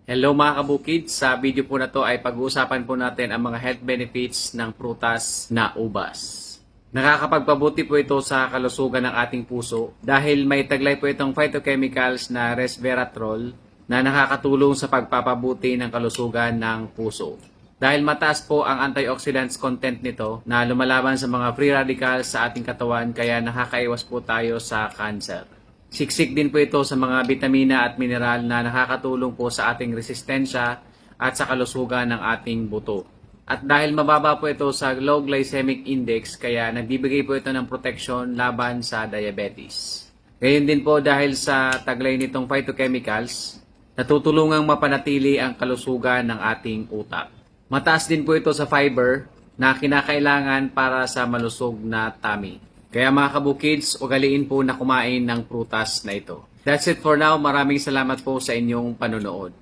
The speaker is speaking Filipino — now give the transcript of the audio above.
Hello mga kabukids, sa video po na to ay pag-uusapan po natin ang mga health benefits ng prutas na ubas. Nakakapagpabuti po ito sa kalusugan ng ating puso dahil may taglay po itong phytochemicals na resveratrol na nakakatulong sa pagpapabuti ng kalusugan ng puso. Dahil mataas po ang antioxidants content nito na lumalaban sa mga free radicals sa ating katawan kaya nakakaiwas po tayo sa cancer. Siksik din po ito sa mga bitamina at mineral na nakakatulong po sa ating resistensya at sa kalusugan ng ating buto. At dahil mababa po ito sa low glycemic index, kaya nagbibigay po ito ng protection laban sa diabetes. Gayon din po dahil sa taglay nitong phytochemicals, natutulungang mapanatili ang kalusugan ng ating utak. Mataas din po ito sa fiber na kinakailangan para sa malusog na tummy. Kaya mga kabukids, ugaliin po na kumain ng prutas na ito. That's it for now. Maraming salamat po sa inyong panonood.